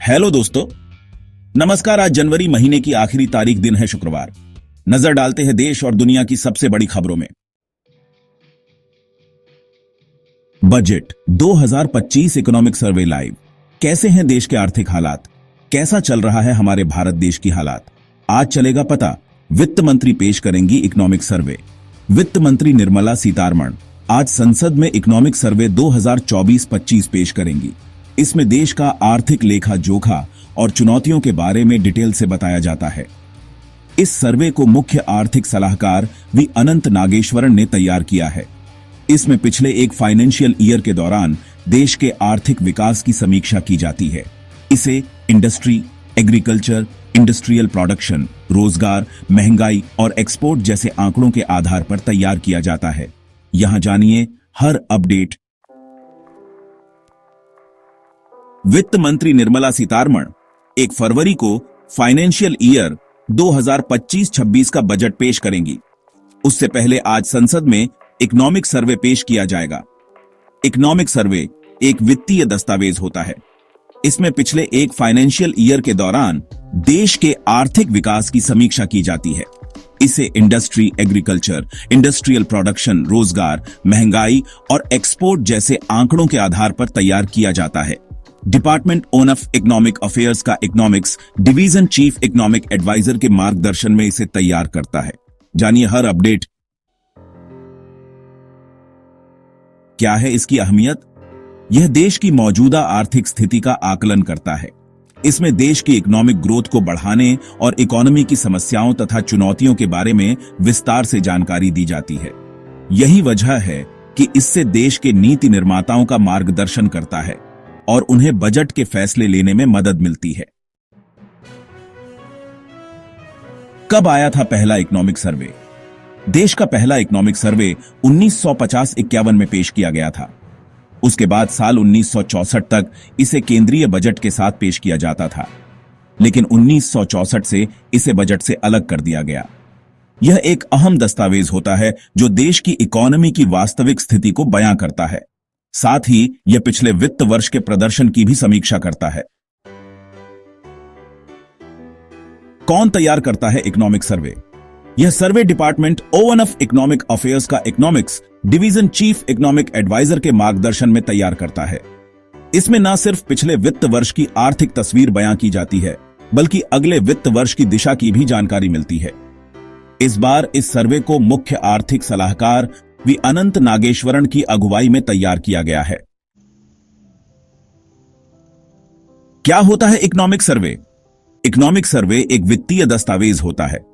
Hello दोस्तों, नमस्कार। आज जनवरी महीने की आखिरी तारीख, दिन है शुक्रवार। नजर डालते हैं देश और दुनिया की सबसे बड़ी खबरों में। Budget 2025 economic survey live. कैसे हैं देश के आर्थिक हालात, कैसा चल रहा है हमारे भारत देश की हालात, आज चलेगा पता। वित्त मंत्री पेश करेंगी इकोनॉमिक सर्वे। वित्त मंत्री निर्मला सीतारमण आज संसद में इकोनॉमिक सर्वे 2024-25 पेश करेंगी। इसमें देश का आर्थिक लेखा जोखा और चुनौतियों के बारे में डिटेल से बताया जाता है। इस सर्वे को मुख्य आर्थिक सलाहकार वी अनंत नागेश्वरन ने तैयार किया है। इसमें पिछले एक फाइनेंशियल ईयर के दौरान देश के आर्थिक विकास की समीक्षा की जाती है। इसे इंडस्ट्री, एग्रीकल्चर, इंडस्ट्रियल प्रोडक्शन, रोजगार, महंगाई और एक्सपोर्ट जैसे आंकड़ों के आधार पर तैयार किया जाता है। यहां जानिए हर अपडेट। वित्त मंत्री निर्मला सीतारमण 1 फरवरी को फाइनेंशियल ईयर 2025-26 का बजट पेश करेंगी। उससे पहले आज संसद में इकोनॉमिक सर्वे पेश किया जाएगा। इकोनॉमिक सर्वे एक वित्तीय दस्तावेज होता है। इसमें पिछले एक फाइनेंशियल ईयर के दौरान देश के आर्थिक विकास की समीक्षा की जाती है। इसे इंडस्ट्री, एग्रीकल्चर, इंडस्ट्रियल प्रोडक्शन, रोजगार, महंगाई और एक्सपोर्ट जैसे आंकड़ों के आधार पर तैयार किया जाता है। डिपार्टमेंट ऑफ इकोनॉमिक अफेयर्स का economics division chief economic adviser के मार्गदर्शन में इसे तैयार करता है। जानिए हर अपडेट। क्या है इसकी अहमियत? यह देश की मौजूदा आर्थिक स्थिति का आकलन करता है। इसमें देश की इकोनॉमिक ग्रोथ को बढ़ाने और इकोनॉमी की समस्याओं तथा चुनौतियों के बारे में विस्तार से जानकारी दी जाती है। यही वजह है कि इससे देश के नीति निर्माताओं का मार्गदर्शन करता है और उन्हें बजट के फैसले लेने में मदद मिलती है। कब आया था पहला इकोनॉमिक सर्वे? देश का पहला इकोनॉमिक सर्वे 1950-51 में पेश किया गया था। उसके बाद साल 1964 तक इसे केंद्रीय बजट के साथ पेश किया जाता था, लेकिन 1964 से इसे बजट से अलग कर दिया गया। यह एक अहम दस्तावेज होता है जो देश की इकोनॉमी की वास्तविक स्थिति को बयां करता है। साथ ही यह पिछले वित्त वर्ष के प्रदर्शन की भी समीक्षा करता है। कौन तैयार करता है इकोनॉमिक सर्वे? यह survey department of economic affairs का economics division chief economic adviser के मार्गदर्शन में तैयार करता है। इसमें न सिर्फ पिछले वित्त वर्ष की आर्थिक तस्वीर बयां की जाती है, बल्कि अगले वित्त वर्ष की दिशा की भी जानकारी मिलती है। इस बार इस सर्वे को मुख्य आर्थिक सलाहकार वी अनंत नागेश्वरन की अगुवाई में तैयार किया गया है। क्या होता है इकोनॉमिक सर्वे? इकोनॉमिक सर्वे एक वित्तीय दस्तावेज होता है।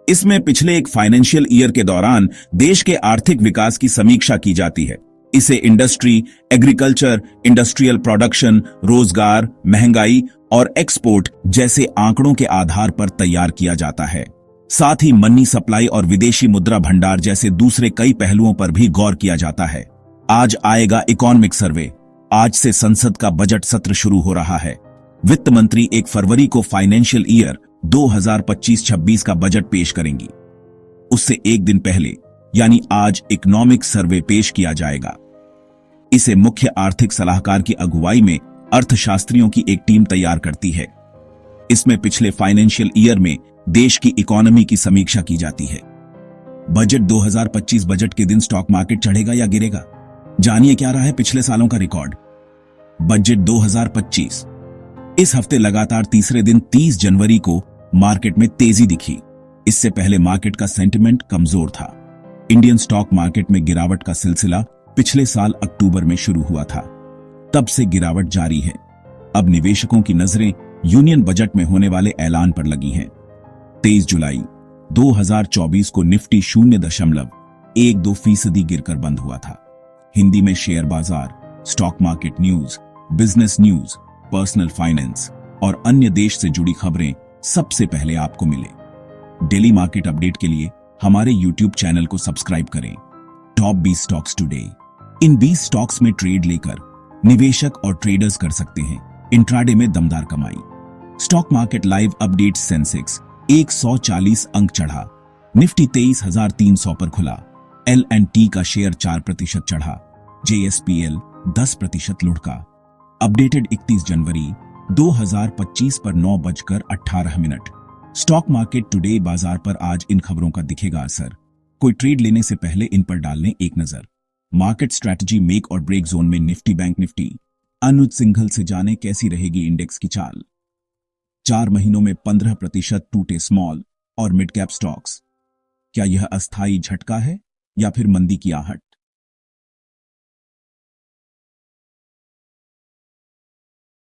इसमें पिछले एक फाइनेंशियल ईयर के दौरान देश के आर्थिक विकास की समीक्षा की जाती है। इसे इंडस्ट्री, एग्रीकल्चर, इंडस्ट्रियल प्रोडक्शन, रोजगार, महंगाई और एक्सपोर्ट जैसे आंकड़ों के आधार पर तैयार किया जाता है। साथ ही मनी सप्लाई और विदेशी मुद्रा भंडार जैसे दूसरे कई पहलुओं पर भी गौर किया जाता है। आज आएगा इकोनॉमिक सर्वे। आज से संसद का बजट सत्र शुरू हो रहा है। वित्त मंत्री 1 फरवरी को फाइनेंशियल ईयर 2025-26 का बजट पेश करेंगी। उससे एक दिन पहले यानी आज इकोनॉमिक सर्वे पेश किया जाएगा। इसे मुख्य आर्थिक सलाहकार की अगुवाई में अर्थशास्त्रियों की एक टीम तैयार करती है। इसमें पिछले फाइनेंशियल ईयर में देश की इकोनॉमी की समीक्षा की जाती है। बजट 2025 बजट के दिन स्टॉक मार्केट चढ़ेगा या गिरेगा? जानिए क्या रहा है पिछले सालों का रिकॉर्ड। बजट 2025 इस हफ्ते लगातार तीसरे दिन 30 जनवरी को मार्केट में तेजी दिखी। इससे पहले मार्केट का सेंटिमेंट कमजोर था। इंडियन स्टॉक मार्केट में गिरावट का सिलसिला पिछले साल अक्टूबर में शुरू हुआ था। तब से गिरावट जारी है। अब निवेशकों की नजरें यूनियन बजट में होने वाले ऐलान पर लगी हैं। 23 जुलाई 2024 को निफ्टी 0.12% गिरकर बंद हुआ था। हिंदी में शेयर बाजार, stock market news, business news, personal finance और अन्य देश से जुड़ी खबरें सबसे पहले आपको मिले। डेली मार्केट अपडेट के लिए हमारे YouTube चैनल को सब्सक्राइब करें। Top 20 stocks today. इन 20 स्टॉक्स में ट्रेड लेकर निवेशक और ट्रेडर्स कर सकते हैं इंट्राडे में दमदार कमाई। Stock market live update. Sensex 140 अंक चढ़ा, निफ्टी 23,300 पर खुला। L&T का शेयर 4% चढ़ा, JSPL 10% लुढ़का। अपडेटेड 31 जनवरी 2025 पर 9:18। स्टॉक मार्केट टुडे बाजार पर आज इन खबरों का दिखेगा असर। कोई ट्रेड लेने से पहले इन पर डाल लें एक नजर। मार्केट स्ट्रैटेजी मेक और ब्रेक जोन में निफ्टी बैंक निफ्टी। अनुज सिंघल से जाने कैसी रहेगी इंडेक्स की चाल। 4 महीनों में 15% टूटे स्मॉल और मिड कैप स्टॉक्स। क्या यह अस्थायी झटका है या फिर मंदी की आहट?